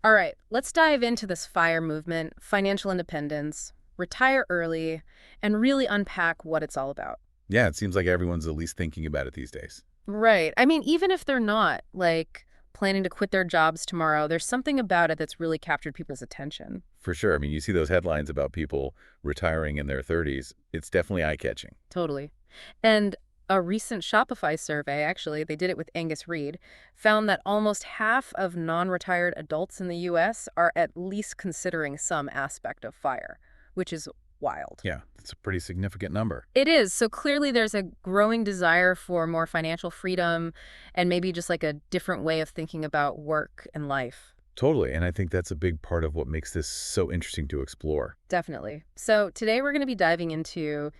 All right, let's dive into this FIRE movement, financial independence, retire early, and really unpack what it's all about. Yeah, it seems like everyone's at least thinking about it these days. Right. I mean, even if they're not, like, planning to quit their jobs tomorrow, there's something about it that's really captured people's attention. For sure. I mean, you see those headlines about people retiring in their 30s. It's definitely eye-catching. Totally. And a recent Shopify survey, actually, they did it with Angus Reid, found that almost half of non-retired adults in the US are at least considering some aspect of FIRE, which is wild. Yeah, that's a pretty significant number. It is. So clearly there's a growing desire for more financial freedom and maybe just like a different way of thinking about work and life. Totally. And I think that's a big part of what makes this so interesting to explore. Definitely. So today we're going to be diving into,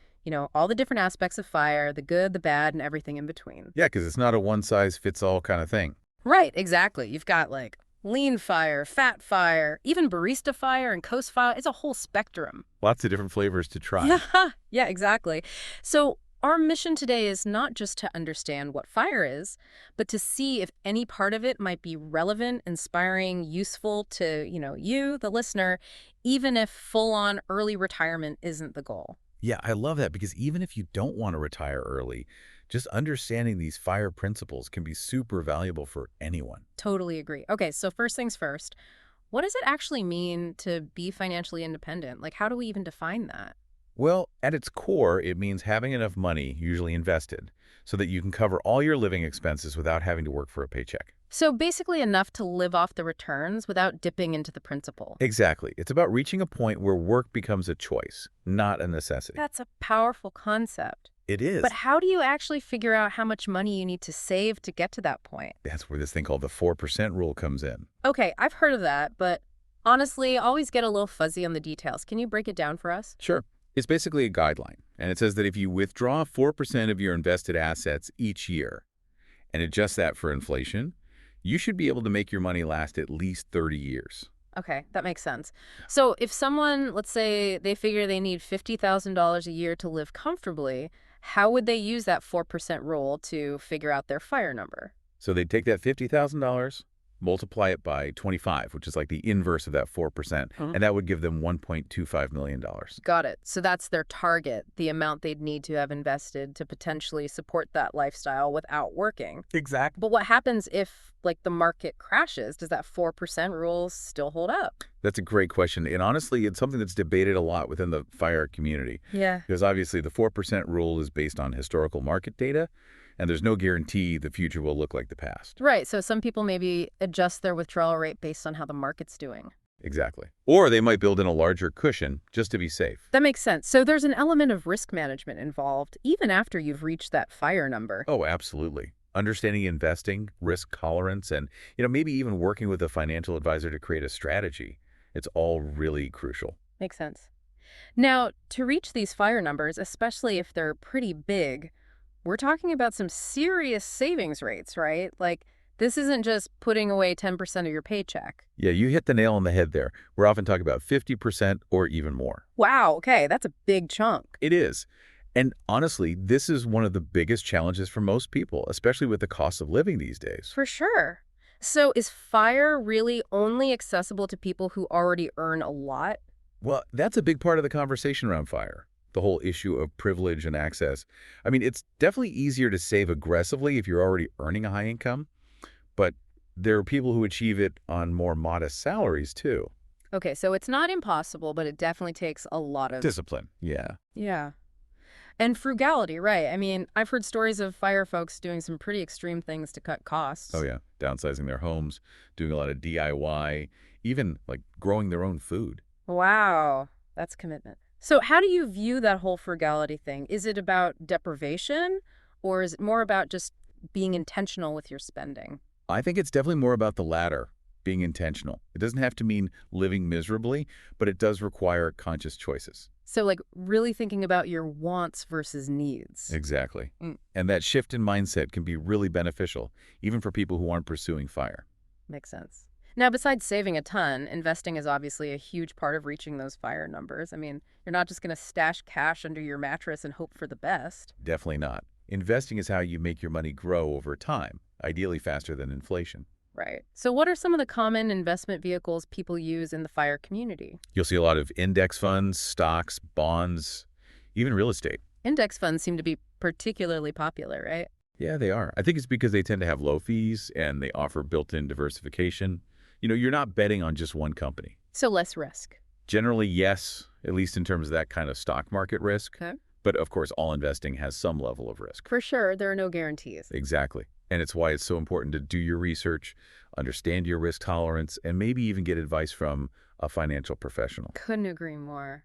all the different aspects of FIRE, the good, the bad, and everything in between. Yeah, because it's not a one-size-fits-all kind of thing. Right, exactly. You've got like lean FIRE, fat FIRE, even Barista FIRE and Coast FIRE. It's a whole spectrum. Lots of different flavors to try. Yeah, yeah, exactly. So our mission today is not just to understand what FIRE is, but to see if any part of it might be relevant, inspiring, useful to, you, the listener, even if full-on early retirement isn't the goal. Yeah, I love that because even if you don't want to retire early, just understanding these FIRE principles can be super valuable for anyone. Totally agree. Okay, so first things first, what does it actually mean to be financially independent? Like, how do we even define that? Well, at its core, it means having enough money, usually invested, so that you can cover all your living expenses without having to work for a paycheck. So basically enough to live off the returns without dipping into the principal. Exactly. It's about reaching a point where work becomes a choice, not a necessity. That's a powerful concept. It But is. how do you actually figure out how much money you need to save to get to that point? That's where this thing called the 4% rule comes in. Okay, I've heard of that, but honestly, I always get a little fuzzy on the details. Can you break it down for us? Sure. It's basically a guideline, and it says that if you withdraw 4% of your invested assets each year and adjust that for inflation, you should be able to make your money last at least 30 years. Okay, that makes sense. So if someone, let's say they figure they need $50,000 a year to live comfortably, how would they use that 4% rule to figure out their FIRE number? So they take that $50,000, multiply it by 25, which is like the inverse of that 4%, and that would give them $1.25 million. Got it. So that's their target, the amount they'd need to have invested to potentially support that lifestyle without working. Exactly. But what happens if, like, the market crashes? Does that 4% rule still hold up? That's a great question. And honestly, it's something that's debated a lot within the FIRE community. Yeah. Because obviously the 4% rule is based on historical market data, and there's no guarantee the future will look like the past. Right. So some people maybe adjust their withdrawal rate based on how the market's doing. Exactly. Or they might build in a larger cushion just to be safe. That makes sense. So there's an element of risk management involved, even after you've reached that FIRE number. Oh, absolutely. Understanding investing, risk tolerance, and maybe even working with a financial advisor to create a strategy. It's all really crucial. Makes sense. Now, to reach these FIRE numbers, especially if they're pretty big, we're talking about some serious savings rates, right? Like, this isn't just putting away 10% of your paycheck. Yeah, you hit the nail on the head there. We're often talking about 50% or even more. Wow, okay, that's a big chunk. It is. And honestly, this is one of the biggest challenges for most people, especially with the cost of living these days. For sure. So is FIRE really only accessible to people who already earn a lot? Well, that's a big part of the conversation around FIRE, the whole issue of privilege and access. I mean, it's definitely easier to save aggressively if you're already earning a high income, but there are people who achieve it on more modest salaries too. Okay, so it's not impossible, but it definitely takes a lot of... Discipline. Yeah. Yeah. And frugality, right. I mean, I've heard stories of FIRE folks doing some pretty extreme things to cut costs. Oh, yeah. Downsizing their homes, doing a lot of DIY, even like growing their own food. Wow, that's commitment. So how do you view that whole frugality thing? Is it about deprivation, or is it more about just being intentional with your spending? I think it's definitely more about the latter, being intentional. It doesn't have to mean living miserably, but it does require conscious choices. So, like, really thinking about your wants versus needs. Exactly. Mm, And that shift in mindset can be really beneficial, even for people who aren't pursuing FIRE. makes sense. Now, besides saving a ton, investing is obviously a huge part of reaching those FIRE numbers. I mean, you're not just going to stash cash under your mattress and hope for the best. Definitely not. Investing is how you make your money grow over time, ideally faster than inflation. Right. So what are some of the common investment vehicles people use in the FIRE community? You'll see a lot of index funds, stocks, bonds, even real estate. Index funds seem to be particularly popular, right? Yeah, they are. I think it's because they tend to have low fees and they offer built-in diversification. You're not betting on just one company. So less risk. Generally, yes, at least in terms of that kind of stock market risk. Okay. But of course, all investing has some level of risk. For sure, there are no guarantees. Exactly. And it's why it's so important to do your research, understand your risk tolerance, and maybe even get advice from a financial professional. Couldn't agree more.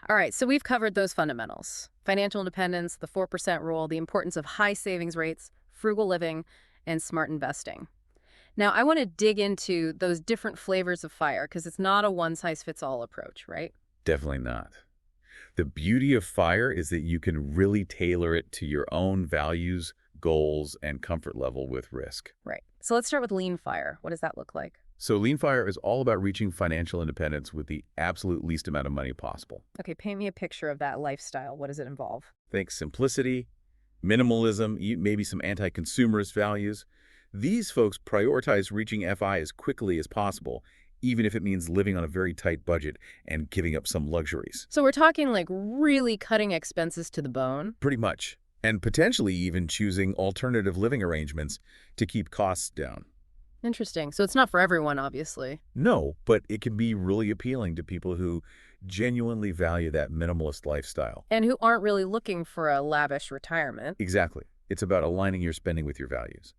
All right, so we've covered those fundamentals. Financial independence, the 4% rule, the importance of high savings rates, frugal living, and smart investing. Now, I want to dig into those different flavors of FIRE because it's not a one-size-fits-all approach, right? Definitely not. The beauty of FIRE is that you can really tailor it to your own values, goals, and comfort level with risk. Right. So let's start with lean FIRE. What does that look like? So Lean FIRE is all about reaching financial independence with the absolute least amount of money possible. Okay, paint me a picture of that lifestyle. What does it involve? Think simplicity, minimalism, maybe some anti-consumerist values. These folks prioritize reaching FI as quickly as possible, even if it means living on a very tight budget and giving up some luxuries. So we're talking like really cutting expenses to the bone? Pretty much. And potentially even choosing alternative living arrangements to keep costs down. Interesting. So it's not for everyone, obviously. No, but it can be really appealing to people who genuinely value that minimalist lifestyle. And who aren't really looking for a lavish retirement. Exactly. It's about aligning your spending with your values.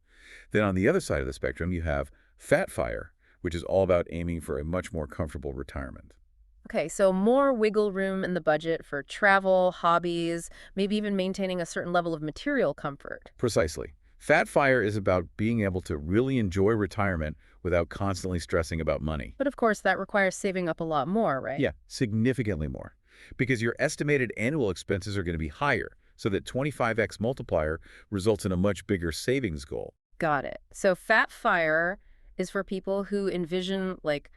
Then on the other side of the spectrum, you have Fat FIRE, which is all about aiming for a much more comfortable retirement. Okay, so more wiggle room in the budget for travel, hobbies, maybe even maintaining a certain level of material comfort. Precisely. Fat FIRE is about being able to really enjoy retirement without constantly stressing about money. But of course, that requires saving up a lot more, right? Yeah, significantly more. Because your estimated annual expenses are going to be higher, so that 25x multiplier results in a much bigger savings goal. Got it. So Fat FIRE is for people who envision like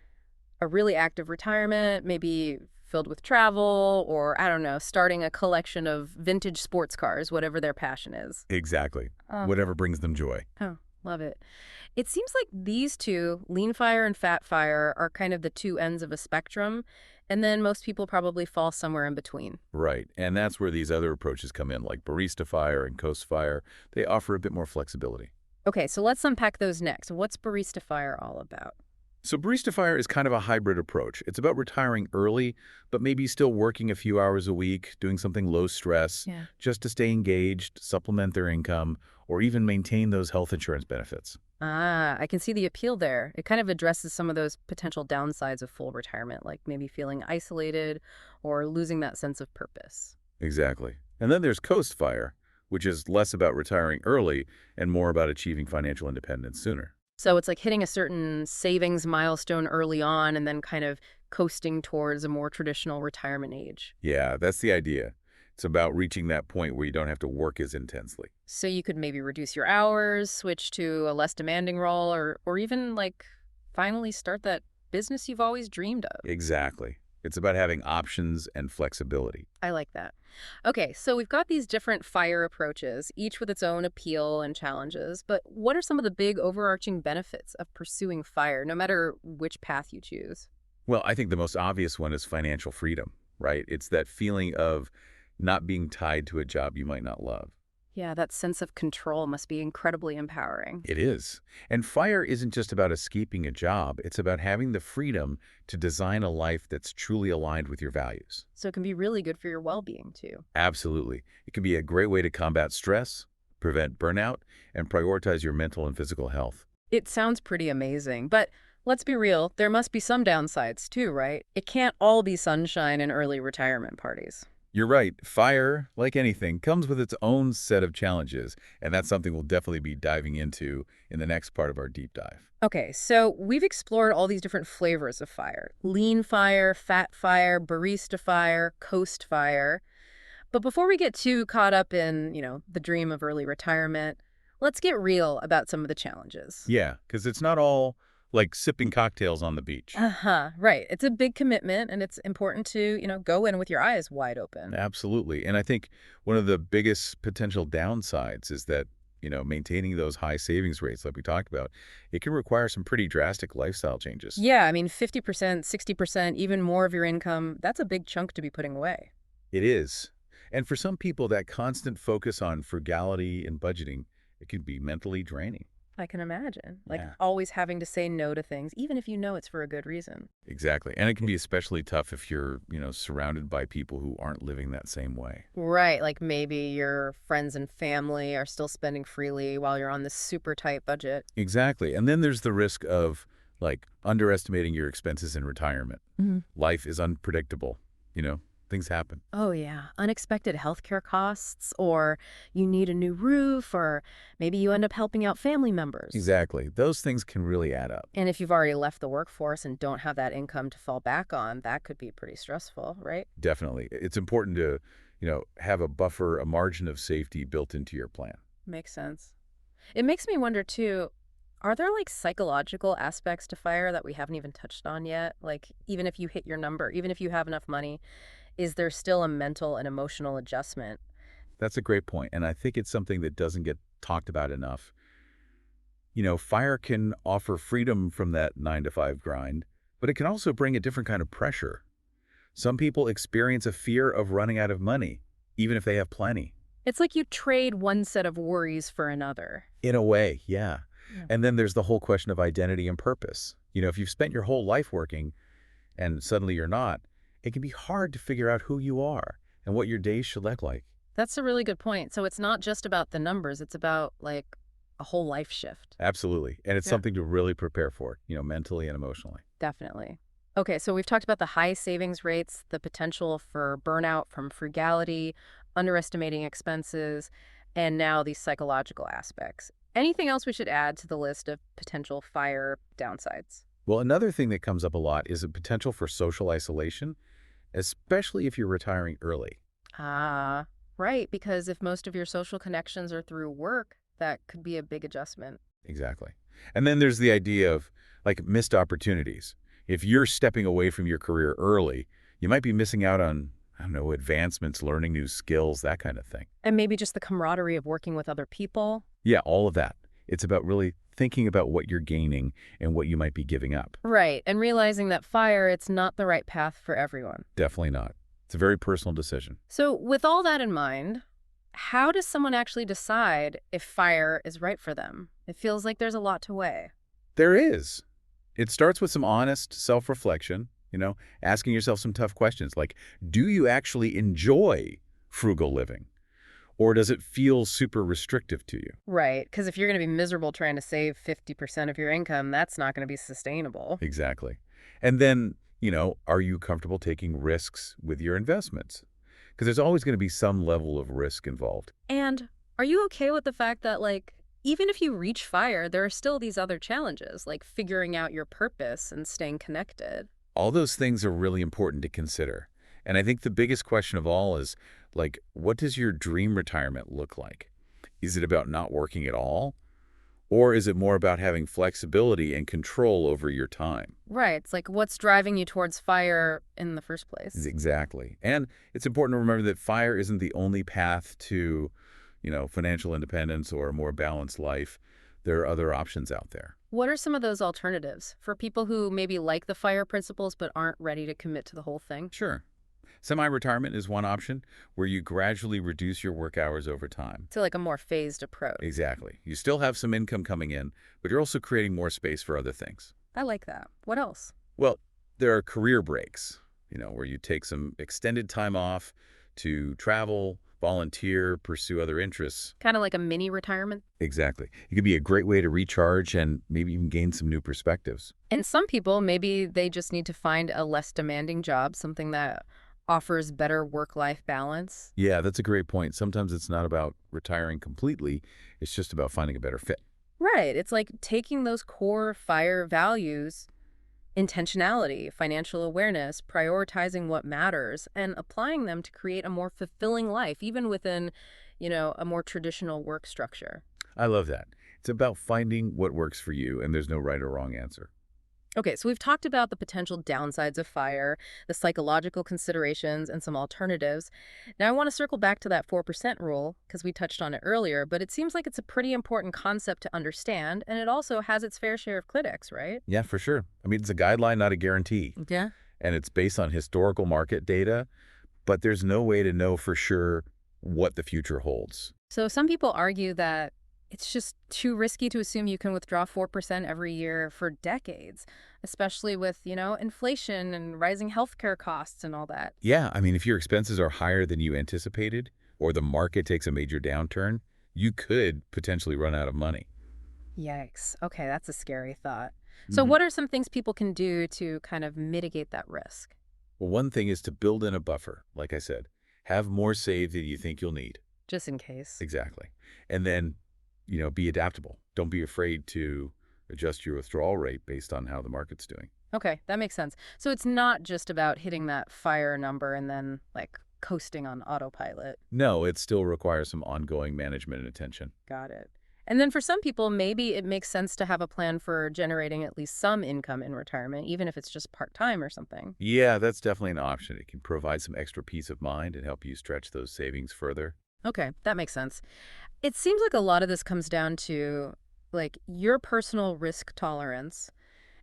a really active retirement, maybe filled with travel, or I don't know, starting a collection of vintage sports cars, whatever their passion is. Exactly. Oh, Whatever brings them joy. oh, love it. It seems like these two, lean FIRE and Fat FIRE, are kind of the two ends of a spectrum, and then most people probably fall somewhere in between. Right. And that's where these other approaches come in, like Barista FIRE and Coast FIRE. They offer a bit more flexibility. Okay, so let's unpack those next. What's Barista FIRE all about? So Barista FIRE is kind of a hybrid approach. It's about retiring early, but maybe still working a few hours a week, doing something low stress, Yeah. just to stay engaged, supplement their income, or even maintain those health insurance benefits. Ah, I can see the appeal there. It kind of addresses some of those potential downsides of full retirement, like maybe feeling isolated or losing that sense of purpose. Exactly. And then there's Coast FIRE, which is less about retiring early and more about achieving financial independence sooner. So it's like hitting a certain savings milestone early on and then kind of coasting towards a more traditional retirement age. Yeah, that's the idea. It's about reaching that point where you don't have to work as intensely. So you could maybe reduce your hours, switch to a less demanding role, or even like finally start that business you've always dreamed of. Exactly. It's about having options and flexibility. I like that. Okay, so we've got these different FIRE approaches, each with its own appeal and challenges, but what are some of the big overarching benefits of pursuing FIRE, no matter which path you choose? Well, I think the most obvious one is financial freedom, right? It's that feeling of not being tied to a job you might not love. Yeah, that sense of control must be incredibly empowering. It is. And FIRE isn't just about escaping a job. It's about having the freedom to design a life that's truly aligned with your values. So it can be really good for your well-being, too. Absolutely. It can be a great way to combat stress, prevent burnout, and prioritize your mental and physical health. It sounds pretty amazing, but let's be real, there must be some downsides, too, right? It can't all be sunshine and early retirement parties. You're right. FIRE, like anything, comes with its own set of challenges, and that's something we'll definitely be diving into in the next part of our deep dive. Okay, so we've explored all these different flavors of FIRE. Lean FIRE, Fat FIRE, Barista FIRE, Coast FIRE. But before we get too caught up in, the dream of early retirement, let's get real about some of the challenges. Yeah, because it's not all like sipping cocktails on the beach. Uh-huh, right. It's a big commitment, and it's important to, go in with your eyes wide open. Absolutely. And I think one of the biggest potential downsides is that maintaining those high savings rates like we talked about, it can require some pretty drastic lifestyle changes. Yeah, I mean, 50%, 60%, even more of your income, that's a big chunk to be putting away. It is. And for some people, that constant focus on frugality and budgeting, it can be mentally draining. I can imagine. Like Yeah. always having to say no to things, even if you know it's for a good reason. Exactly. And it can be especially tough if you're, surrounded by people who aren't living that same way. Right, like maybe your friends and family are still spending freely while you're on this super tight budget. Exactly. And then there's the risk of, like, underestimating your expenses in retirement. Mhm. Life is unpredictable. Things happen. Oh, yeah. Unexpected healthcare costs, or you need a new roof, or maybe you end up helping out family members. Exactly. Those things can really add up. And if you've already left the workforce and don't have that income to fall back on, that could be pretty stressful, right? Definitely. It's important to, have a buffer, a margin of safety built into your plan. Makes sense. It makes me wonder, too, are there like psychological aspects to fire that we haven't even touched on yet? Like, even if you hit your number, even if you have enough money, is there still a mental and emotional adjustment? That's a great point, and I think it's something that doesn't get talked about enough. Fire can offer freedom from that 9 to 5 grind, but it can also bring a different kind of pressure. Some people experience a fear of running out of money, even if they have plenty. It's like you trade one set of worries for another. In a way, yeah. Yeah. And then there's the whole question of identity and purpose. If you've spent your whole life working and suddenly you're not, it can be hard to figure out who you are and what your days should look like. That's a really good point. So it's not just about the numbers, it's about like a whole life shift. Absolutely. And it's Yeah. something to really prepare for, mentally and emotionally. Definitely. Okay, so we've talked about the high savings rates, the potential for burnout from frugality, underestimating expenses, and now these psychological aspects. Anything else we should add to the list of potential fire downsides? Well, another thing that comes up a lot is a potential for social isolation, especially if you're retiring early. Ah, right, because if most of your social connections are through work, that could be a big adjustment. Exactly. And then there's the idea of, like, missed opportunities. If you're stepping away from your career early, you might be missing out on, I don't know, advancements, learning new skills, that kind of thing. And maybe just the camaraderie of working with other people. Yeah, all of that. It's about really thinking about what you're gaining and what you might be giving up. Right, and realizing that fire, it's not the right path for everyone. Definitely not. It's a very personal decision. So with all that in mind, how does someone actually decide if fire is right for them? It feels like there's a lot to weigh. There is. It starts with some honest self-reflection, asking yourself some tough questions like, do you actually enjoy frugal living? Or does it feel super restrictive to you? Right, because if you're going to be miserable trying to save 50% of your income, that's not going to be sustainable. Exactly. And then, are you comfortable taking risks with your investments? Because there's always going to be some level of risk involved. And are you okay with the fact that, like, even if you reach fire, there are still these other challenges, like figuring out your purpose and staying connected? All those things are really important to consider. And I think the biggest question of all is, like, what does your dream retirement look like? Is it about not working at all? Or is it more about having flexibility and control over your time? Right, it's like what's driving you towards fire in the first place? Exactly. And it's important to remember that fire isn't the only path to, financial independence or a more balanced life. There are other options out there. What are some of those alternatives for people who maybe like the fire principles but aren't ready to commit to the whole thing? Sure. Semi-retirement is one option where you gradually reduce your work hours over time. To like a more phased approach. Exactly. You still have some income coming in, but you're also creating more space for other things. I like that. What else? Well, there are career breaks, where you take some extended time off to travel, volunteer, pursue other interests. Kind of like a mini retirement. Exactly. It could be a great way to recharge and maybe even gain some new perspectives. And some people, maybe they just need to find a less demanding job, something that offers better work-life balance. Yeah, that's a great point. Sometimes it's not about retiring completely. It's just about finding a better fit. Right. It's like taking those core fire values, intentionality, financial awareness, prioritizing what matters, and applying them to create a more fulfilling life, even within, a more traditional work structure. I love that. It's about finding what works for you, and there's no right or wrong answer. Okay, so we've talked about the potential downsides of fire, the psychological considerations, and some alternatives. Now, I want to circle back to that 4% rule because we touched on it earlier, but it seems like it's a pretty important concept to understand, and it also has its fair share of critics, right? Yeah, for sure. I mean, it's a guideline, not a guarantee, Yeah. and it's based on historical market data, but there's no way to know for sure what the future holds. So some people argue that it's just too risky to assume you can withdraw 4% every year for decades, especially with, inflation and rising healthcare costs and all that. Yeah, I mean, if your expenses are higher than you anticipated, or the market takes a major downturn, you could potentially run out of money. Yikes. Okay, that's a scary thought. So Mhm. what are some things people can do to kind of mitigate that risk? Well, one thing is to build in a buffer, like I said. Have more saved than you think you'll need. Just in case. Exactly. And then, be adaptable. Don't be afraid to adjust your withdrawal rate based on how the market's doing. Okay, that makes sense. So it's not just about hitting that fire number and then like coasting on autopilot. No, it still requires some ongoing management and attention. Got it. And then for some people, maybe it makes sense to have a plan for generating at least some income in retirement, even if it's just part-time or something. Yeah, that's definitely an option. It can provide some extra peace of mind and help you stretch those savings further. Okay, that makes sense. It seems like a lot of this comes down to like your personal risk tolerance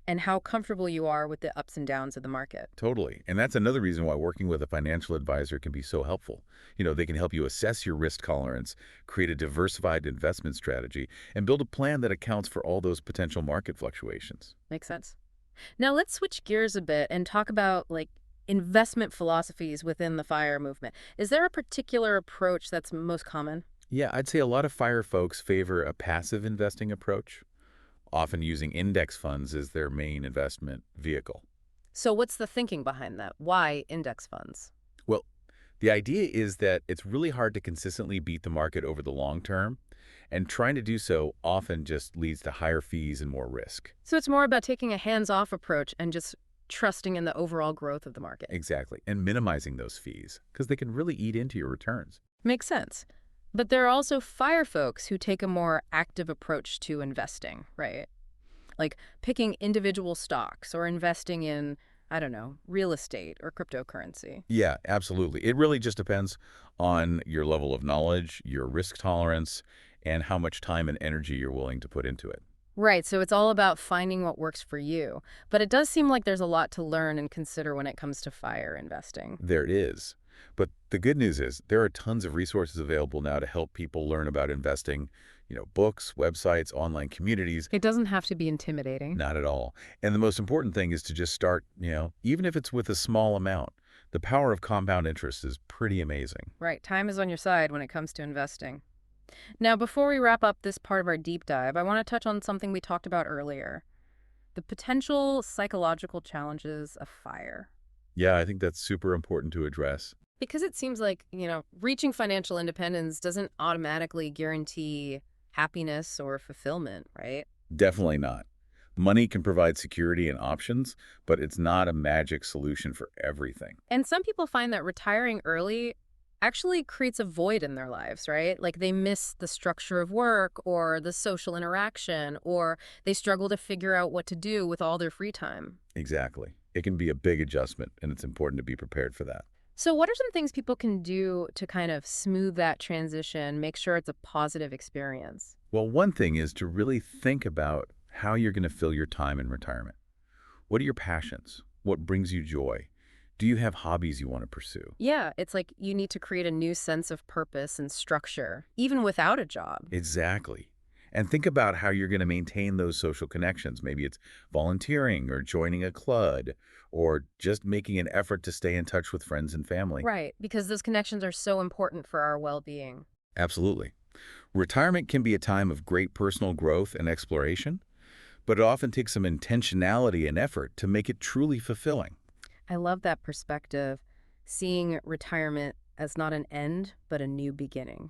and how comfortable you are with the ups and downs of the market. Totally. And that's another reason why working with a financial advisor can be so helpful. They can help you assess your risk tolerance, create a diversified investment strategy, and build a plan that accounts for all those potential market fluctuations. Makes sense. Now let's switch gears a bit and talk about like investment philosophies within the FIRE movement. Is there a particular approach that's most common? Yeah, I'd say a lot of FIRE folks favor a passive investing approach, often using index funds as their main investment vehicle. So what's the thinking behind that? Why index funds? Well, the idea is that it's really hard to consistently beat the market over the long term, and trying to do so often just leads to higher fees and more risk. So it's more about taking a hands-off approach and just trusting in the overall growth of the market. Exactly, and minimizing those fees, because they can really eat into your returns. Makes sense. But there are also FIRE folks who take a more active approach to investing, right? Like picking individual stocks or investing in, I don't know, real estate or cryptocurrency. Yeah, absolutely. It really just depends on your level of knowledge, your risk tolerance, and how much time and energy you're willing to put into it. Right, so it's all about finding what works for you. But it does seem like there's a lot to learn and consider when it comes to FIRE investing. There it is. But the good news is there are tons of resources available now to help people learn about investing, books, websites, online communities. It doesn't have to be intimidating. Not at all. And the most important thing is to just start, even if it's with a small amount. The power of compound interest is pretty amazing. Right, time is on your side when it comes to investing. Now, before we wrap up this part of our deep dive, I want to touch on something we talked about earlier, the potential psychological challenges of FIRE. Yeah, I think that's super important to address. Because it seems like, reaching financial independence doesn't automatically guarantee happiness or fulfillment, right? Definitely not. Money can provide security and options, but it's not a magic solution for everything. And some people find that retiring early actually creates a void in their lives, right? Like they miss the structure of work or the social interaction, or they struggle to figure out what to do with all their free time. Exactly. It can be a big adjustment, and it's important to be prepared for that. So, what are some things people can do to kind of smooth that transition, make sure it's a positive experience? Well, one thing is to really think about how you're going to fill your time in retirement. What are your passions? What brings you joy? Do you have hobbies you want to pursue? Yeah, it's like you need to create a new sense of purpose and structure, even without a job. Exactly. And think about how you're going to maintain those social connections. Maybe it's volunteering or joining a club or just making an effort to stay in touch with friends and family. Right, because those connections are so important for our well being. Absolutely. Retirement can be a time of great personal growth and exploration, but it often takes some intentionality and effort to make it truly fulfilling. I love that perspective, seeing retirement as not an end, but a new beginning.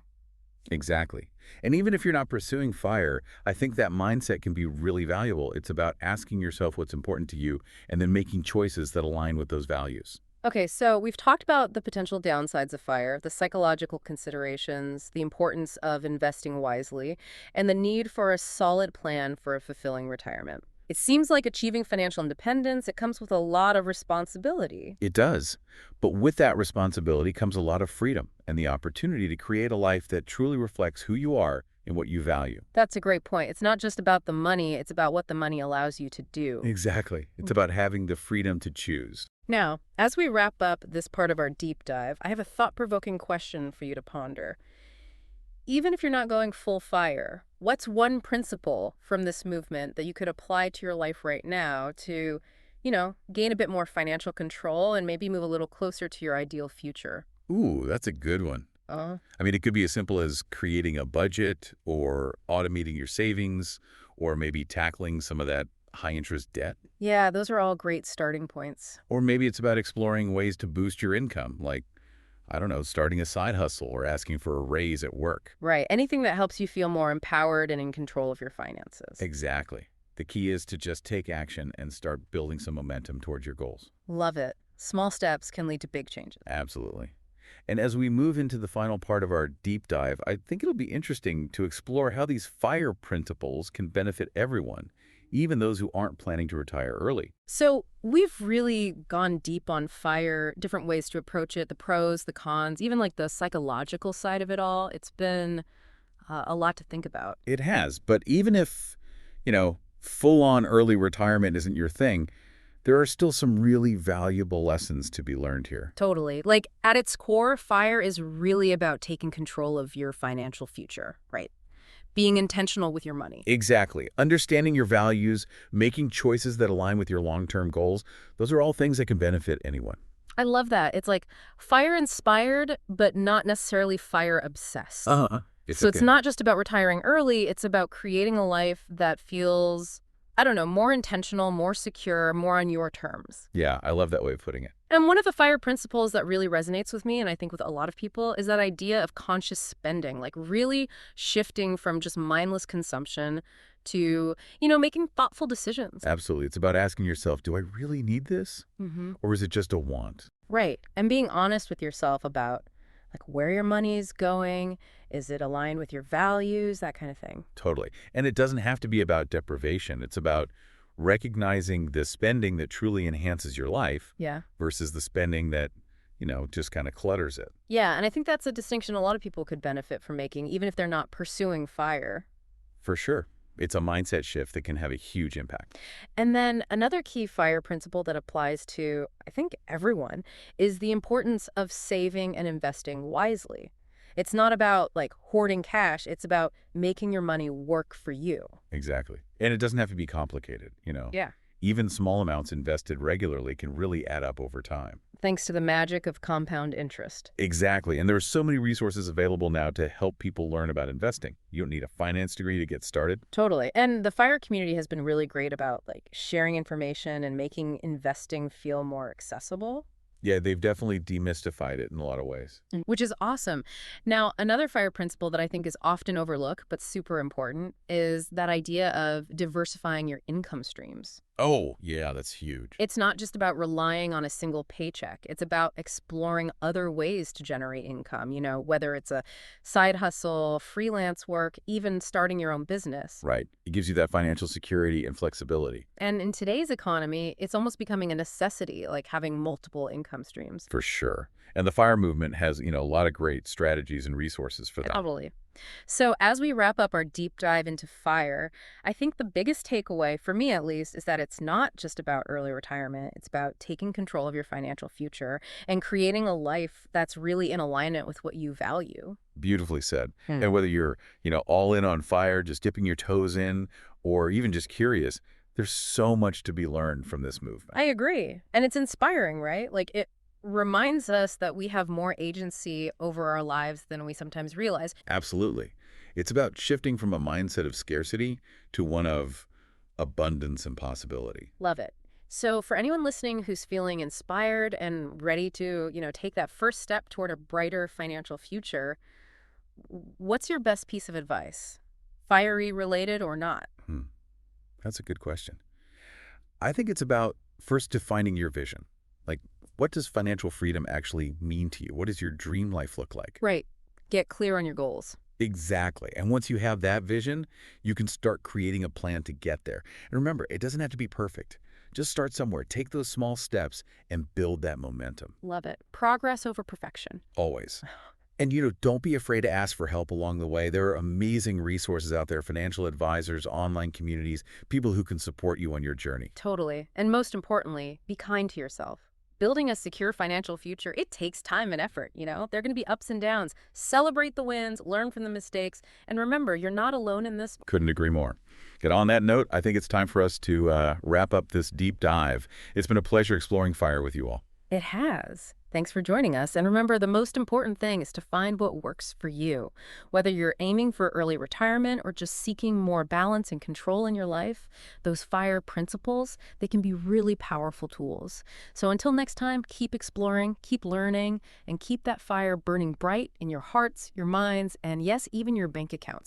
Exactly. And even if you're not pursuing fire, I think that mindset can be really valuable. It's about asking yourself what's important to you and then making choices that align with those values. Okay, so we've talked about the potential downsides of fire, the psychological considerations, the importance of investing wisely, and the need for a solid plan for a fulfilling retirement. It seems like achieving financial independence, it comes with a lot of responsibility. It does. But with that responsibility comes a lot of freedom and the opportunity to create a life that truly reflects who you are and what you value. That's a great point. It's not just about the money, it's about what the money allows you to do. Exactly. It's about having the freedom to choose. Now, as we wrap up this part of our deep dive, I have a thought-provoking question for you to ponder. Even if you're not going full fire, what's one principle from this movement that you could apply to your life right now to, gain a bit more financial control and maybe move a little closer to your ideal future? Ooh, that's a good one. Uh, I mean, it could be as simple as creating a budget or automating your savings or maybe tackling some of that high-interest debt. yeah, those are all great starting points. Or maybe it's about exploring ways to boost your income, like, I don't know, starting a side hustle or asking for a raise at work. Right. Anything that helps you feel more empowered and in control of your finances. Exactly. The key is to just take action and start building some momentum towards your goals. Love it. Small steps can lead to big changes. Absolutely. And as we move into the final part of our deep dive, I think it'll be interesting to explore how these FIRE principles can benefit everyone, even those who aren't planning to retire early. So we've really gone deep on fire, different ways to approach it, the pros, the cons, even like the psychological side of it all. It's been a lot to think about. It has, but even if, full-on early retirement isn't your thing, there are still some really valuable lessons to be learned here. Totally. Like at its core, fire is really about taking control of your financial future, right? Being intentional with your money. Exactly. Understanding your values, making choices that align with your long-term goals, those are all things that can benefit anyone. I love that. It's like fire inspired, but not necessarily fire obsessed. Uh-huh. It's So it's okay. not just about retiring early, it's about creating a life that feels, I don't know, more intentional, more secure, more on your terms. Yeah, I love that way of putting it. And one of the FIRE principles that really resonates with me, and I think with a lot of people, is that idea of conscious spending, like really shifting from just mindless consumption to, making thoughtful decisions. Absolutely. It's about asking yourself, do I really need this? Hmm. Or is it just a want? Right. And being honest with yourself about like where your money is going, is it aligned with your values, that kind of thing. Totally. And it doesn't have to be about deprivation. It's about recognizing the spending that truly enhances your life Yeah. versus the spending that, just kind of clutters it. Yeah, and I think that's a distinction a lot of people could benefit from making, even if they're not pursuing fire. For sure. It's a mindset shift that can have a huge impact. And then another key fire principle that applies to, I think, everyone is the importance of saving and investing wisely. It's not about like hoarding cash, it's about making your money work for you. Exactly. And it doesn't have to be complicated. Yeah. Even small amounts invested regularly can really add up over time. Thanks to the magic of compound interest. Exactly. And there are so many resources available now to help people learn about investing. You don't need a finance degree to get started. Totally. And the fire community has been really great about like sharing information and making investing feel more accessible. Yeah, they've definitely demystified it in a lot of ways. Which is awesome. Now, another fire principle that I think is often overlooked but super important is that idea of diversifying your income streams. Oh, yeah, that's huge. It's not just about relying on a single paycheck. It's about exploring other ways to generate income, whether it's a side hustle, freelance work, even starting your own business. Right. It gives you that financial security and flexibility. And in today's economy, it's almost becoming a necessity, like having multiple income streams. For sure. And the FIRE movement has, a lot of great strategies and resources for that. Totally. So as we wrap up our deep dive into fire, I think the biggest takeaway, for me at least, is that it's not just about early retirement. It's about taking control of your financial future and creating a life that's really in alignment with what you value. Beautifully said. Hmm. And whether you're, all in on FIRE, just dipping your toes in, or even just curious, there's so much to be learned from this movement. I agree. And it's inspiring, right? Like it reminds us that we have more agency over our lives than we sometimes realize. Absolutely. It's about shifting from a mindset of scarcity to one of abundance and possibility. Love it. So for anyone listening who's feeling inspired and ready to, take that first step toward a brighter financial future, what's your best piece of advice? Fiery related or not? That's a good question. I think it's about first defining your vision. Like, what does financial freedom actually mean to you? What does your dream life look like? Right. Get clear on your goals. Exactly. And once you have that vision, you can start creating a plan to get there. And remember, it doesn't have to be perfect. Just start somewhere. Take those small steps and build that momentum. Love it. Progress over perfection. Always. And, don't be afraid to ask for help along the way. There are amazing resources out there, financial advisors, online communities, people who can support you on your journey. Totally. And most importantly, be kind to yourself. Building a secure financial future, it takes time and effort, There are going to be ups and downs. Celebrate the wins, learn from the mistakes, and remember, you're not alone in this. Couldn't agree more. Good. On that note, I think it's time for us to wrap up this deep dive. It's been a pleasure exploring fire with you all. It has. Thanks for joining us. And remember, the most important thing is to find what works for you. Whether you're aiming for early retirement or just seeking more balance and control in your life, those FIRE principles, they can be really powerful tools. So until next time, keep exploring, keep learning, and keep that fire burning bright in your hearts, your minds, and yes, even your bank accounts.